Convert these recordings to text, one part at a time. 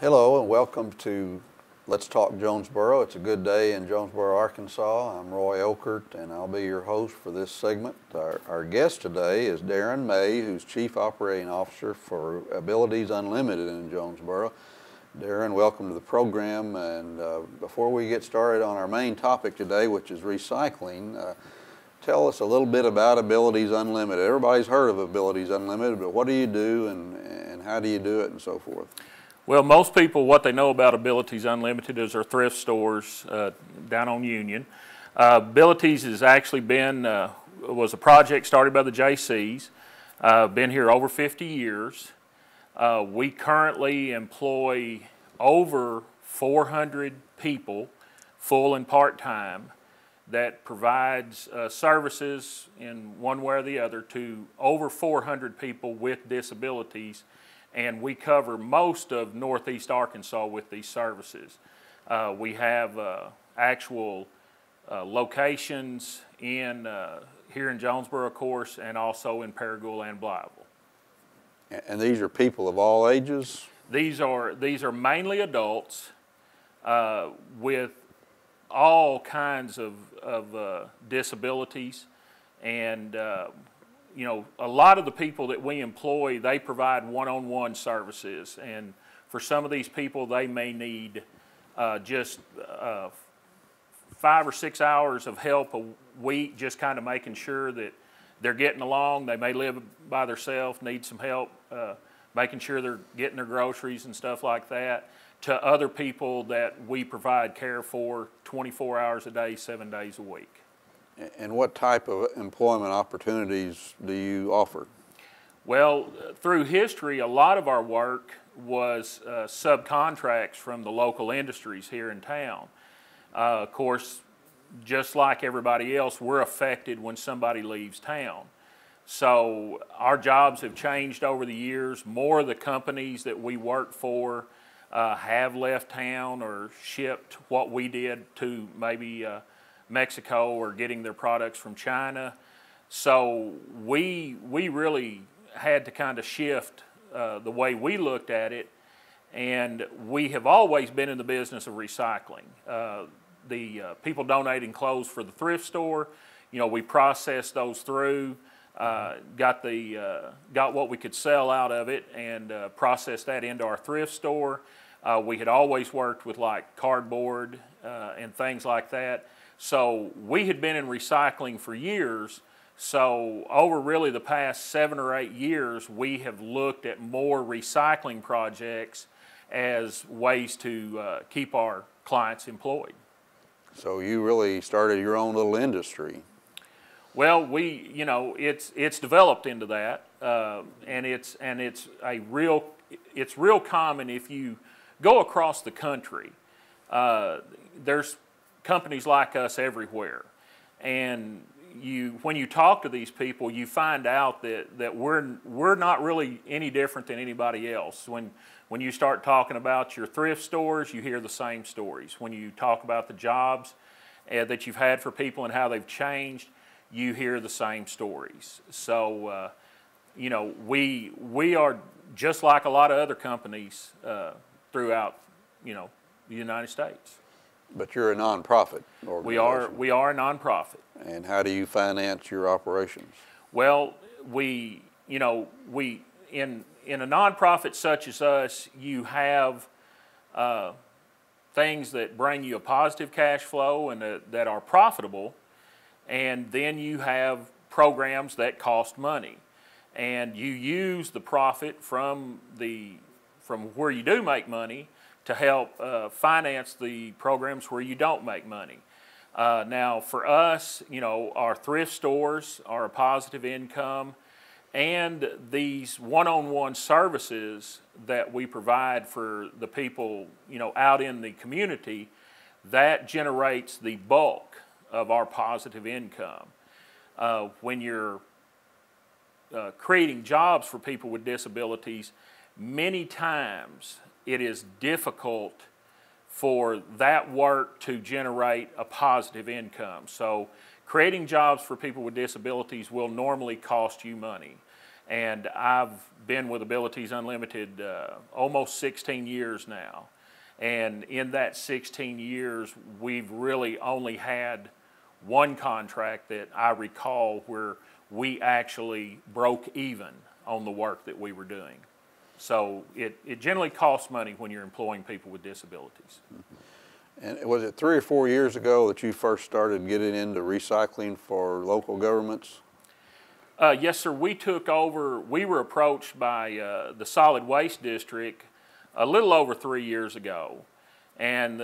Hello and welcome to Let's Talk Jonesboro. It's a good day in Jonesboro, Arkansas. I'm Roy Okert and I'll be your host for this segment. Our guest today is Darren May, who's Chief Operating Officer for Abilities Unlimited in Jonesboro. Darren, welcome to the program, and before we get started on our main topic today, which is recycling, tell us a little bit about Abilities Unlimited. Everybody's heard of Abilities Unlimited, but what do you do and how do you do it and so forth? Well, most people, what they know about Abilities Unlimited is our thrift stores down on Union. Abilities has actually been, was a project started by the JCs, been here over 50 years. We currently employ over 400 people, full and part-time, that provides services in one way or the other to over 400 people with disabilities, and we cover most of Northeast Arkansas with these services. We have actual locations in here in Jonesboro, of course, and also in Paragould and Blytheville. And these are people of all ages? These are mainly adults with all kinds of disabilities, and you know, a lot of the people that we employ, they provide one-on-one services, and for some of these people, they may need just 5 or 6 hours of help a week, just kind of making sure that they're getting along. They may live by themselves, need some help, making sure they're getting their groceries and stuff like that, to other people that we provide care for 24 hours a day, 7 days a week. And what type of employment opportunities do you offer? Well, through history, a lot of our work was subcontracts from the local industries here in town. Of course, just like everybody else, we're affected when somebody leaves town. So our jobs have changed over the years. More of the companies that we work for have left town or shipped what we did to maybe Mexico or getting their products from China. So we really had to kind of shift the way we looked at it, and we have always been in the business of recycling. The people donating clothes for the thrift store, you know, we processed those through, got what we could sell out of it, and processed that into our thrift store. We had always worked with like cardboard and things like that. So we had been in recycling for years. So over really the past 7 or 8 years, we have looked at more recycling projects as ways to keep our clients employed. So you really started your own little industry. Well, you know, it's developed into that, and it's real common if you go across the country. There's companies like us everywhere, and when you talk to these people, you find out that we're not really any different than anybody else. When you start talking about your thrift stores, you hear the same stories. When you talk about the jobs that you've had for people and how they've changed, you hear the same stories. So you know, we are just like a lot of other companies throughout, you know, the United States. But you're a nonprofit organization. We are a nonprofit. And how do you finance your operations? Well, in a nonprofit such as us, you have things that bring you a positive cash flow and that are profitable, and then you have programs that cost money, and you use the profit from where you do make money to help finance the programs where you don't make money. Now for us, you know, our thrift stores are a positive income, and these one-on-one services that we provide for the people, you know, out in the community, that generates the bulk of our positive income. When you're creating jobs for people with disabilities, many times it is difficult for that work to generate a positive income. So creating jobs for people with disabilities will normally cost you money. And I've been with Abilities Unlimited almost 16 years now. And in that 16 years, we've really only had one contract that I recall where we actually broke even on the work that we were doing. So it generally costs money when you're employing people with disabilities. And was it 3 or 4 years ago that you first started getting into recycling for local governments? Yes, sir. We took over, we were approached by the Solid Waste District a little over 3 years ago. And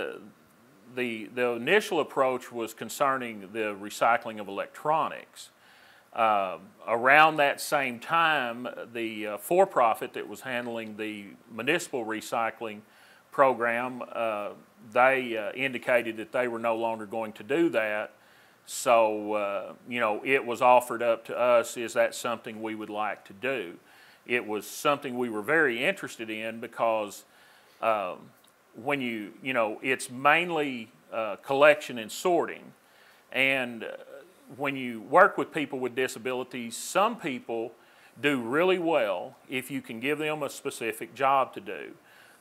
the initial approach was concerning the recycling of electronics. Around that same time, the for-profit that was handling the municipal recycling program, they indicated that they were no longer going to do that. So, you know, it was offered up to us, is that something we would like to do? It was something we were very interested in because when you know, it's mainly collection and sorting. And when you work with people with disabilities, some people do really well if you can give them a specific job to do.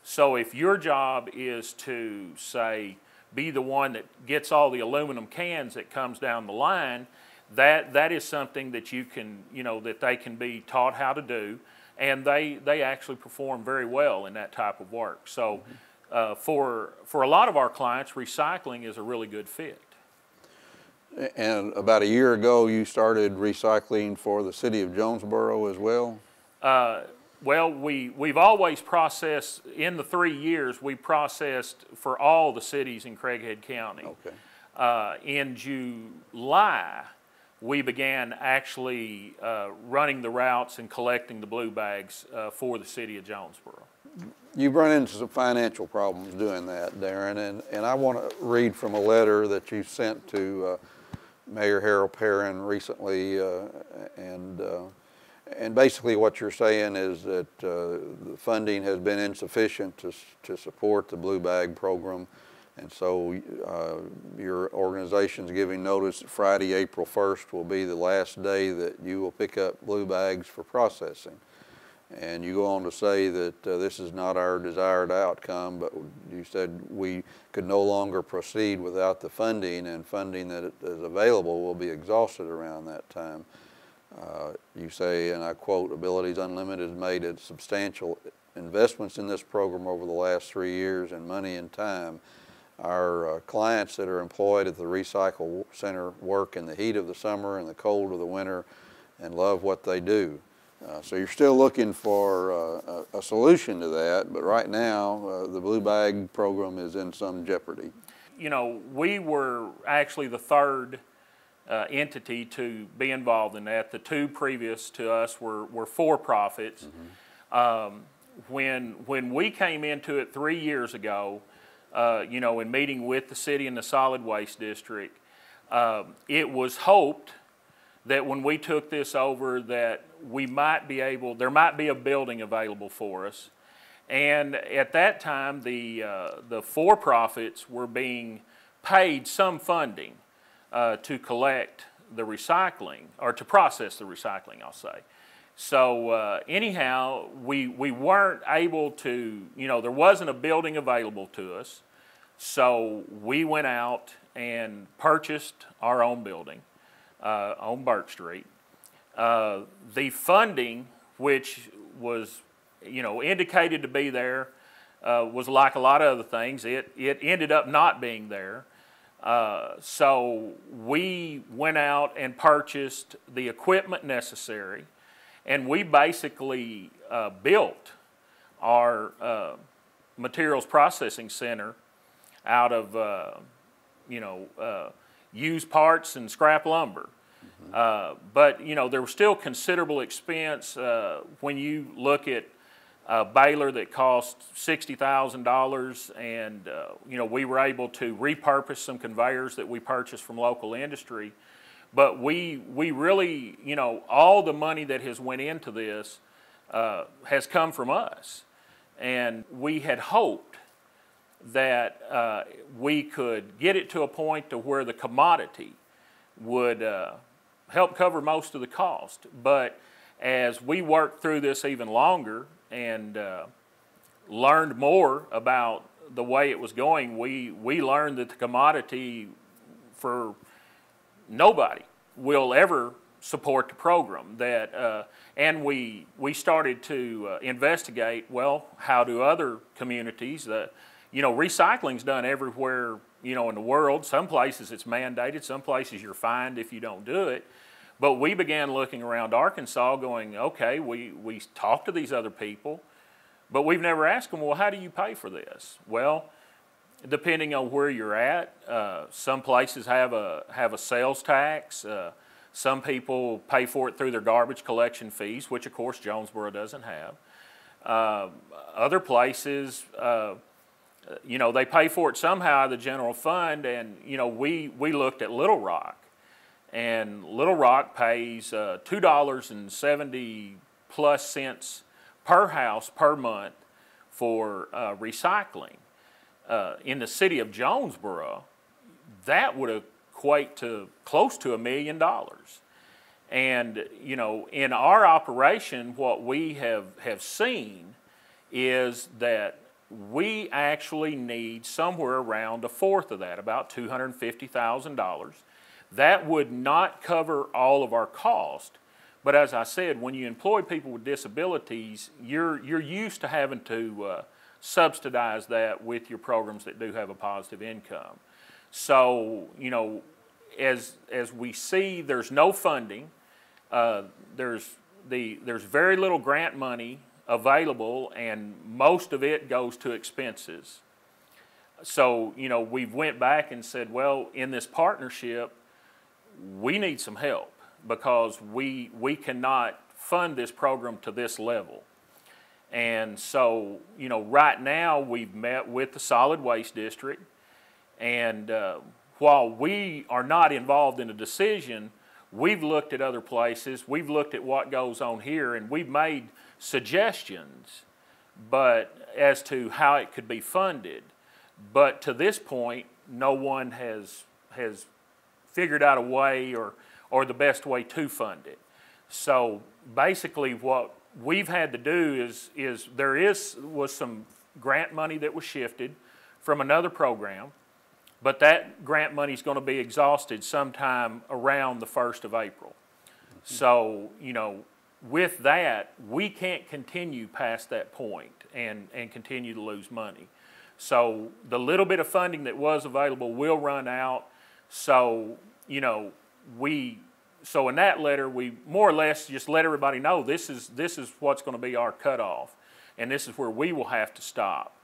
So if your job is to, say, be the one that gets all the aluminum cans that comes down the line, that is something that you can, you know, that they can be taught how to do, and they actually perform very well in that type of work. So for a lot of our clients, recycling is a really good fit. And about a year ago, you started recycling for the city of Jonesboro as well? Well, we've always processed, in the 3 years, we processed for all the cities in Craighead County. Okay. In July, we began actually running the routes and collecting the blue bags for the city of Jonesboro. You've run into some financial problems doing that, Darren, and I want to read from a letter that you sent to Mayor Harold Perrin recently, and basically what you're saying is that the funding has been insufficient to support the Blue Bag program, and so your organization's giving notice that Friday, April 1st will be the last day that you will pick up blue bags for processing. And you go on to say that this is not our desired outcome, but you said we could no longer proceed without the funding, and funding that is available will be exhausted around that time. You say, and I quote, Abilities Unlimited has made a substantial investments in this program over the last 3 years in money and time. Our clients that are employed at the recycle center work in the heat of the summer and the cold of the winter and love what they do. So you're still looking for a solution to that, but right now the Blue Bag program is in some jeopardy. You know, we were actually the third entity to be involved in that. The two previous to us were for-profits. Mm-hmm. When we came into it 3 years ago, you know, in meeting with the city and the Solid Waste District, it was hoped that when we took this over that we might be able, there might be a building available for us. And at that time, the for-profits were being paid some funding to collect the recycling, or to process the recycling, I'll say. So anyhow, we weren't able to, you know, there wasn't a building available to us. So we went out and purchased our own building on Burke Street. The funding, which was, you know, indicated to be there, was like a lot of other things. It ended up not being there. So we went out and purchased the equipment necessary, and we basically built our materials processing center out of, you know, used parts and scrap lumber. Mm-hmm. But, you know, there was still considerable expense when you look at a baler that cost $60,000, and, you know, we were able to repurpose some conveyors that we purchased from local industry. But we really, you know, all the money that has went into this has come from us. And we had hoped that we could get it to a point to where the commodity would help cover most of the cost. But as we worked through this even longer and learned more about the way it was going, we learned that the commodity for nobody will ever support the program. And we started to investigate, well, how do other communities, recycling's done everywhere, in the world. Some places it's mandated, some places you're fined if you don't do it. But we began looking around Arkansas going, okay, we talked to these other people, but we've never asked them, well, how do you pay for this? Well, depending on where you're at, some places have a sales tax. Some people pay for it through their garbage collection fees, which of course Jonesboro doesn't have. Other places, they pay for it somehow out of the general fund, and we looked at Little Rock, and Little Rock pays $2.70 plus cents per house per month for recycling. In the city of Jonesboro, that would equate to close to $1 million. And in our operation, what we have seen is that we actually need somewhere around a fourth of that, about $250,000. That would not cover all of our cost, but as I said, when you employ people with disabilities, you're used to having to subsidize that with your programs that do have a positive income. So, as we see, there's no funding. There's very little grant money available, and most of it goes to expenses. So, we went back and said, well, in this partnership, we need some help because we cannot fund this program to this level. And so, right now we've met with the Solid Waste District, and while we are not involved in a decision, we've looked at other places, we've looked at what goes on here, and we've made suggestions, but as to how it could be funded. But to this point, no one has figured out a way or the best way to fund it. So basically what we've had to do is there was some grant money that was shifted from another program, but that grant money is going to be exhausted sometime around the 1st of April. So, with that, we can't continue past that point and continue to lose money. So the little bit of funding that was available will run out. So, so in that letter, we more or less just let everybody know this is what's going to be our cutoff, and this is where we will have to stop.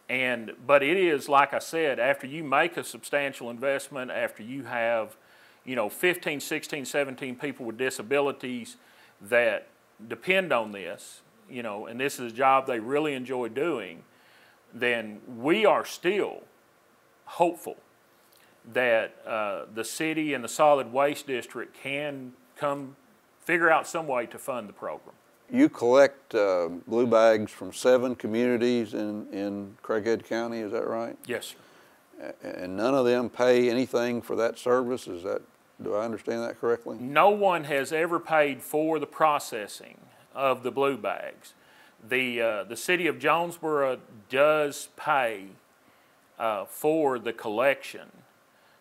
But it is, like I said, after you make a substantial investment, after you have, 15, 16, 17 people with disabilities that depend on this, and this is a job they really enjoy doing, then we are still hopeful that the city and the Solid Waste District can come figure out some way to fund the program. You collect blue bags from 7 communities in Craighead County, is that right? Yes, sir. And none of them pay anything for that service, do I understand that correctly? No one has ever paid for the processing of the blue bags. The city of Jonesboro does pay for the collection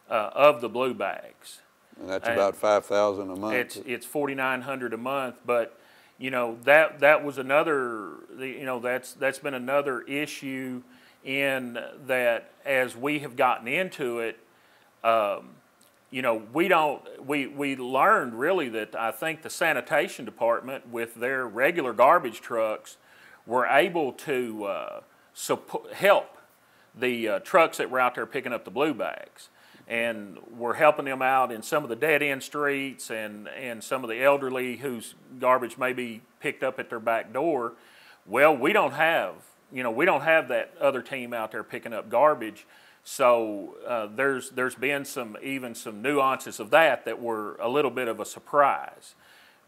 of the blue bags. And that's about $5,000 a month. It's $4,900 a month, but that was another, that's been another issue in that as we have gotten into it, we learned really that I think the sanitation department with their regular garbage trucks were able to help the trucks that were out there picking up the blue bags. And we're helping them out in some of the dead-end streets and some of the elderly whose garbage may be picked up at their back door. Well, we don't have that other team out there picking up garbage. So there's been some nuances of that were a little bit of a surprise.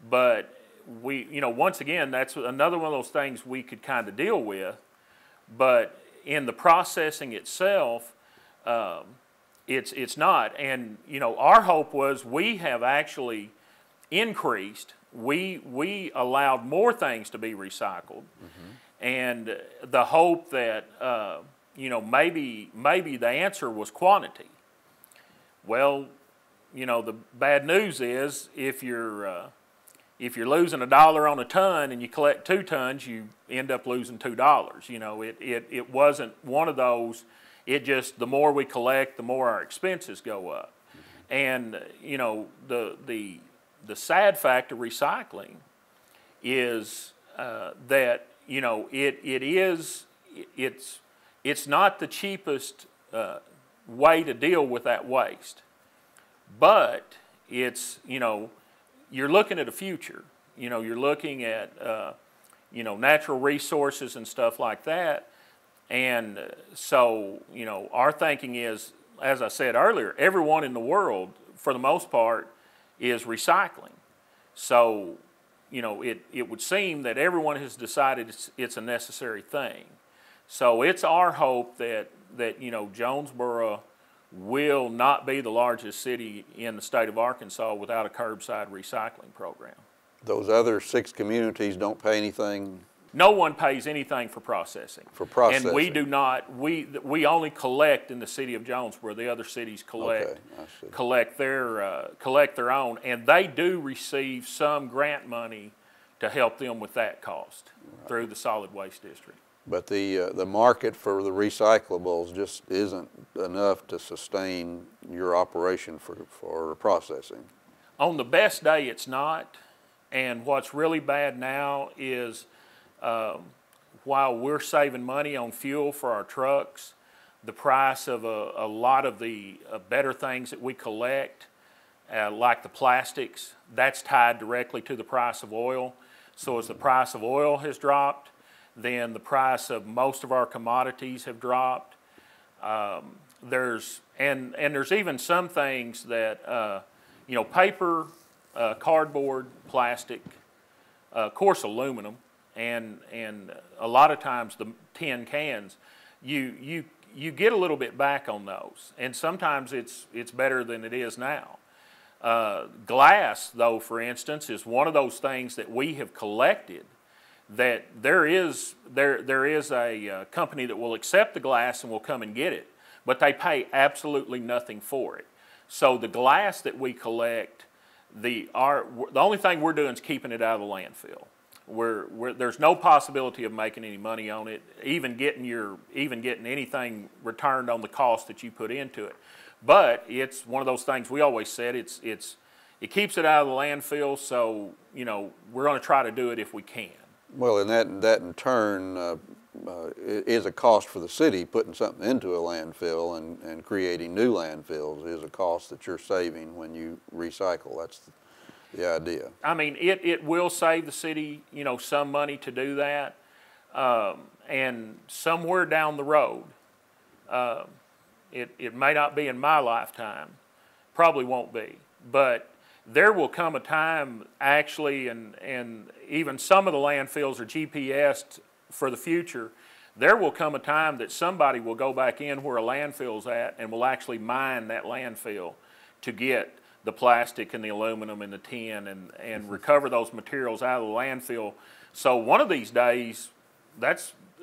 But once again, that's another one of those things we could kind of deal with. But in the processing itself, it's not. And our hope was we have actually increased we allowed more things to be recycled, and the hope that maybe the answer was quantity. Well, the bad news is if you're losing $1 on a ton and you collect 2 tons, you end up losing $2. It wasn't one of those. It just, the more we collect, the more our expenses go up. And the sad fact of recycling is that it's not the cheapest way to deal with that waste, but it's you're looking at a future. You're looking at natural resources and stuff like that. And so, our thinking is, as I said earlier, everyone in the world, for the most part, is recycling. So, it would seem that everyone has decided it's a necessary thing. So it's our hope that Jonesboro will not be the largest city in the state of Arkansas without a curbside recycling program. Those other 6 communities don't pay anything? No one pays anything for processing. For processing. And we do not. We only collect in the city of Jonesboro. The other cities collect their own, and they do receive some grant money to help them with that cost through the solid waste district. But the market for the recyclables just isn't enough to sustain your operation for processing. On the best day, it's not. And what's really bad now is while we're saving money on fuel for our trucks, the price of a lot of the better things that we collect, like the plastics, that's tied directly to the price of oil. So as the price of oil has dropped, then the price of most of our commodities have dropped. There's even some things that paper, cardboard, plastic, of course aluminum, and a lot of times the tin cans, you get a little bit back on those, and sometimes it's better than it is now. Glass, though, for instance, is one of those things that we have collected. That there is a company that will accept the glass and will come and get it, but they pay absolutely nothing for it. So the glass that we collect, the only thing we're doing is keeping it out of the landfill. There's no possibility of making any money on it, even getting anything returned on the cost that you put into it. But it's one of those things we always said it keeps it out of the landfill. So we're going to try to do it if we can. Well, and that in turn is a cost for the city. Putting something into a landfill and creating new landfills is a cost that you're saving when you recycle. That's the idea. I mean, it will save the city, some money to do that, and somewhere down the road, it may not be in my lifetime, probably won't be, but there will come a time, actually, and even some of the landfills are GPSed for the future. There will come a time that somebody will go back in where a landfill's at and will actually mine that landfill to get the plastic and the aluminum and the tin and recover those materials out of the landfill. So one of these days,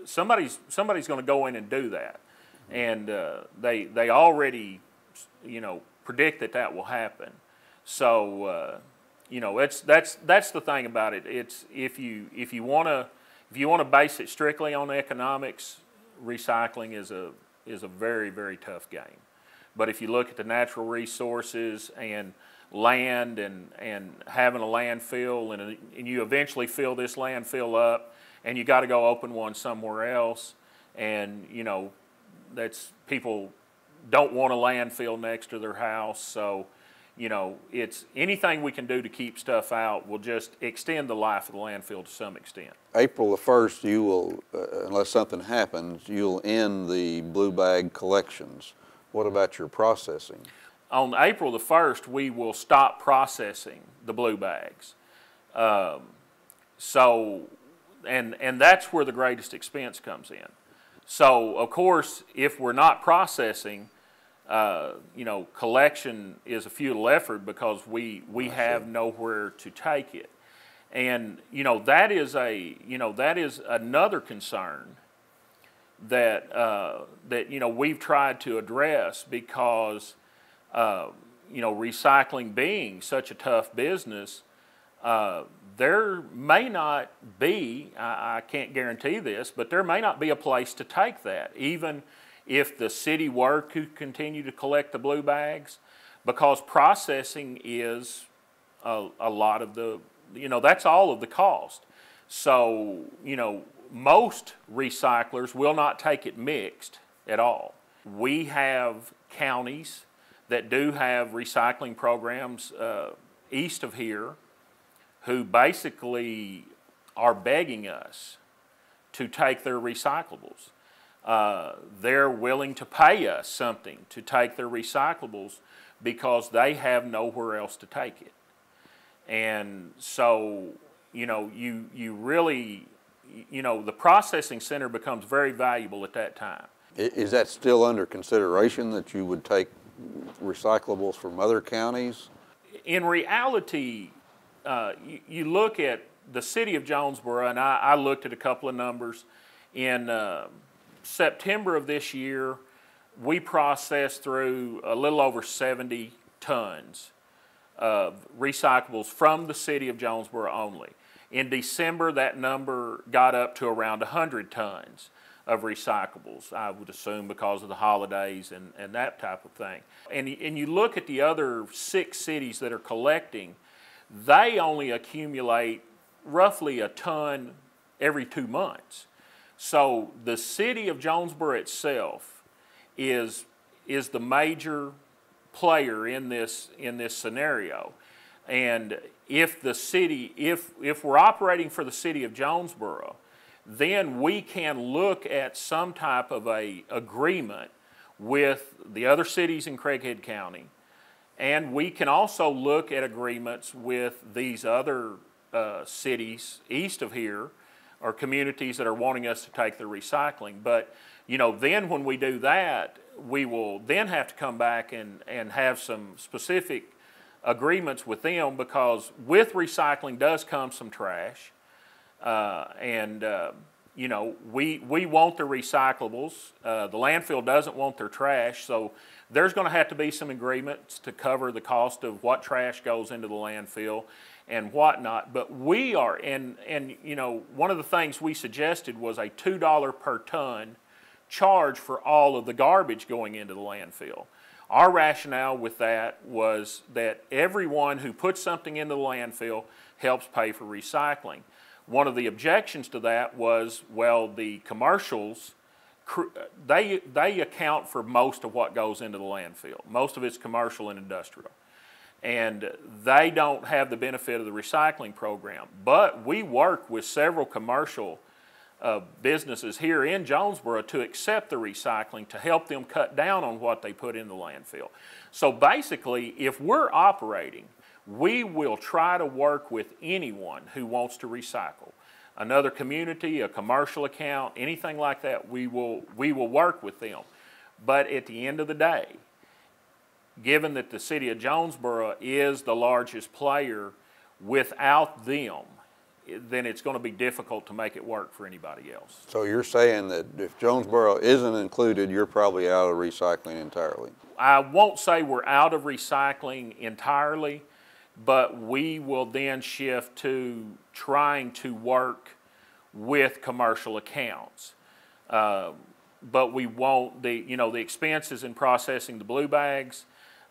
somebody's going to go in and do that, and they already predict that will happen. So that's the thing about it. It's if you want to base it strictly on economics, recycling is a very, very tough game. But if you look at the natural resources and land and having a landfill and you eventually fill this landfill up and you got to go open one somewhere else, and that's people don't want a landfill next to their house, so it's anything we can do to keep stuff out will just extend the life of the landfill to some extent. April the 1st, you will, unless something happens, you'll end the blue bag collections. What about your processing? On April the 1st, we will stop processing the blue bags. And that's where the greatest expense comes in. So, of course, if we're not processing, collection is a futile effort because we have nowhere to take it. And that is another concern that we've tried to address, because recycling being such a tough business, there may not be, I can't guarantee this, but there may not be a place to take that, even if the city were to continue to collect the blue bags, because processing is a lot of the, that's all of the cost. So, most recyclers will not take it mixed at all. We have counties that do have recycling programs east of here who basically are begging us to take their recyclables. They're willing to pay us something to take their recyclables because they have nowhere else to take it. And so, you really, the processing center becomes very valuable at that time. Is that still under consideration, that you would take recyclables from other counties? In reality, you look at the city of Jonesboro, and I looked at a couple of numbers. In September of this year, we processed through a little over 70 tons of recyclables from the city of Jonesboro only. In December, that number got up to around 100 tons of recyclables, I would assume because of the holidays and that type of thing. And you look at the other 6 cities that are collecting, they only accumulate roughly a ton every 2 months. So the city of Jonesboro itself is the major player in this scenario. And if we're operating for the city of Jonesboro, then we can look at some type of a agreement with the other cities in Craighead County, and we can also look at agreements with these other cities east of here, or communities that are wanting us to take the recycling. But then when we do that, we will then have to come back and have some specific agreements with them, because with recycling does come some trash. We want the recyclables. The landfill doesn't want their trash, so there's going to have to be some agreements to cover the cost of what trash goes into the landfill and whatnot. But we are, and one of the things we suggested was a $2 per ton charge for all of the garbage going into the landfill. Our rationale with that was that everyone who puts something into the landfill helps pay for recycling. One of the objections to that was, well, the commercials, they account for most of what goes into the landfill. Most of it's commercial and industrial. And they don't have the benefit of the recycling program. But we work with several commercial businesses here in Jonesboro to accept the recycling, to help them cut down on what they put in the landfill. So basically, if we're operating, we will try to work with anyone who wants to recycle. Another community, a commercial account, anything like that, we will work with them. But at the end of the day, given that the city of Jonesboro is the largest player, without them, then it's going to be difficult to make it work for anybody else. So you're saying that if Jonesboro isn't included, you're probably out of recycling entirely? I won't say we're out of recycling entirely, but we will then shift to trying to work with commercial accounts. But we won't, the expenses in processing the blue bags,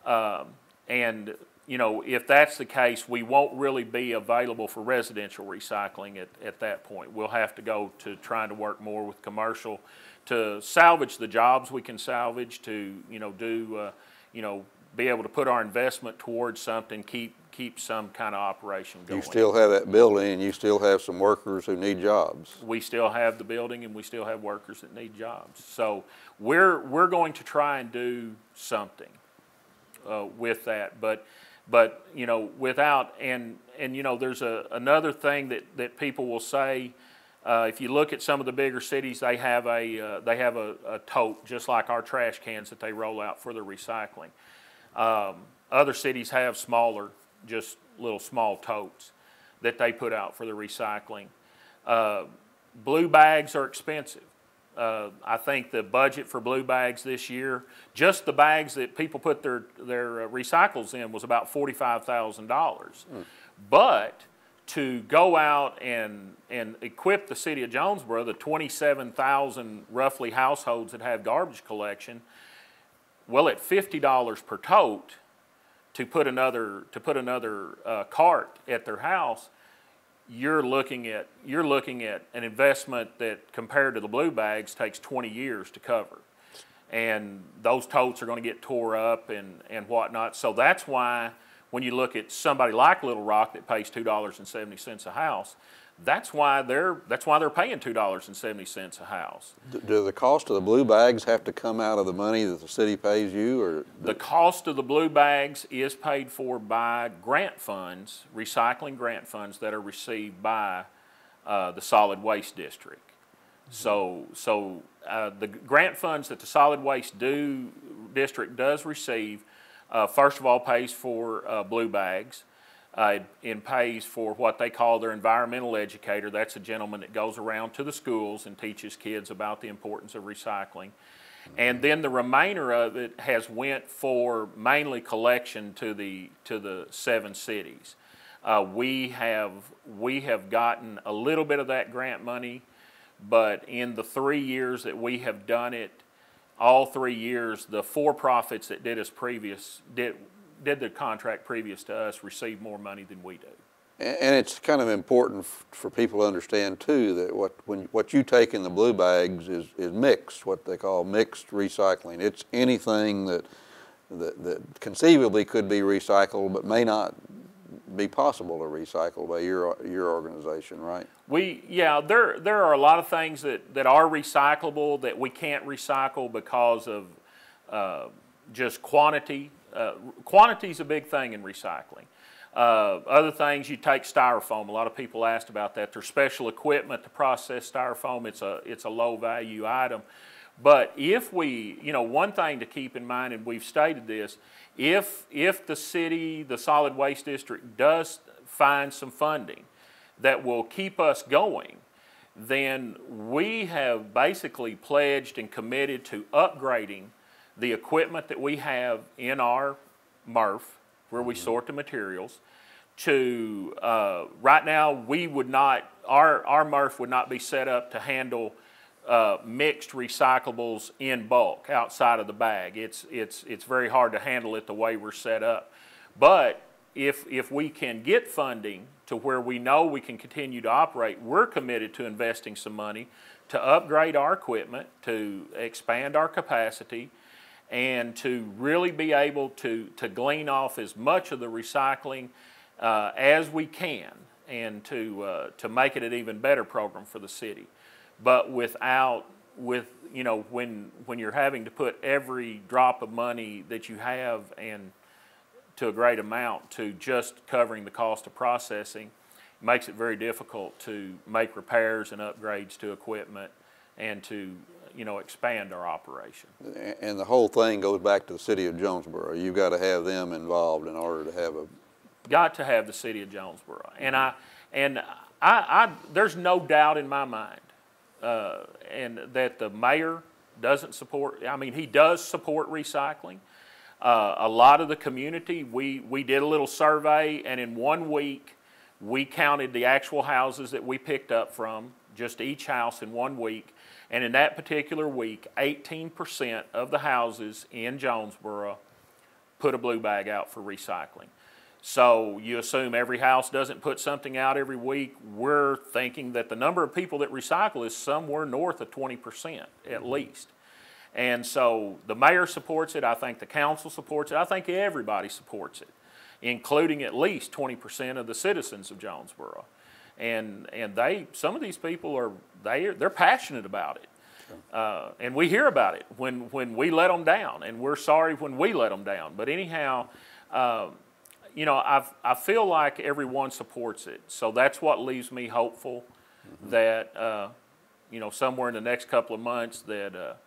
and if that's the case, we won't really be available for residential recycling at that point. We'll have to go to trying to work more with commercial to salvage the jobs we can salvage, to be able to put our investment towards something, keep some kind of operation going. You still have that building, and you still have some workers who need jobs. We still have the building, and we still have workers that need jobs. So we're going to try and do something with that, but without, and there's another thing that people will say. If you look at some of the bigger cities, they have a tote just like our trash cans that they roll out for their recycling. Other cities have smaller, just little small totes. that they put out for the recycling. Blue bags are expensive. I think the budget for blue bags this year, just the bags that people put their recycles in, was about $45,000. But to go out and equip the city of Jonesboro, the 27,000 roughly households that have garbage collection, well, at $50 per tote to put another cart at their house, you're looking at an investment that, compared to the blue bags, takes 20 years to cover. And those totes are going to get tore up and whatnot. So that's why when you look at somebody like Little Rock that pays $2.70 a house, that's why they're paying $2.70 a house. Do the cost of the blue bags have to come out of the money that the city pays you, or the cost of the blue bags is paid for by grant funds, recycling grant funds that are received by the solid waste district. So the grant funds that the solid waste district does receive, first of all, pays for blue bags. And pays for what they call their environmental educator. That's a gentleman that goes around to the schools and teaches kids about the importance of recycling. And then the remainder of it has went for mainly collection to the 7 cities. We have gotten a little bit of that grant money, but in the 3 years that we have done it, all 3 years, the for-profits that did the contract previous to us receive more money than we do. And it's kind of important for people to understand too that what you take in the blue bags is mixed, what they call mixed recycling. It's anything that conceivably could be recycled but may not be possible to recycle by your organization, right? There are a lot of things that are recyclable that we can't recycle because of just quantity. Quantity is a big thing in recycling. Other things, you take styrofoam. A lot of people asked about that. There's special equipment to process styrofoam. It's a low value item. But if one thing to keep in mind, and we've stated this, if the city, the solid waste district, does find some funding that will keep us going, then we have basically pledged and committed to upgrading the equipment that we have in our MRF, where we sort the materials, to right now our MRF would not be set up to handle mixed recyclables in bulk outside of the bag. It's very hard to handle it the way we're set up. But if we can get funding to where we know we can continue to operate, we're committed to investing some money to upgrade our equipment, to expand our capacity, and to really be able to glean off as much of the recycling as we can, and to make it an even better program for the city. But when you're having to put every drop of money that you have, and to a great amount, to just covering the cost of processing, it makes it very difficult to make repairs and upgrades to equipment and to expand our operation. And the whole thing goes back to the city of Jonesboro. You've got to have them involved in order to have a... Got to have the city of Jonesboro. And I there's no doubt in my mind and that the mayor doesn't support, he does support recycling. A lot of the community, we did a little survey, and in 1 week, we counted the actual houses that we picked up from, just each house in 1 week. And in that particular week, 18% of the houses in Jonesboro put a blue bag out for recycling. So you assume every house doesn't put something out every week. We're thinking that the number of people that recycle is somewhere north of 20% at least. And so the mayor supports it. I think the council supports it. I think everybody supports it, including at least 20% of the citizens of Jonesboro. And some of these people they're passionate about it, and we hear about it when we let them down, and we're sorry when we let them down. But anyhow, I feel like everyone supports it, so that's what leaves me hopeful that somewhere in the next couple of months that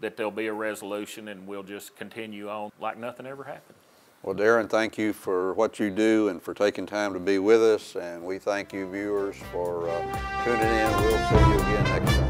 there'll be a resolution, and we'll just continue on like nothing ever happened. Well, Darren, thank you for what you do and for taking time to be with us, and we thank you viewers for tuning in. We'll see you again next time.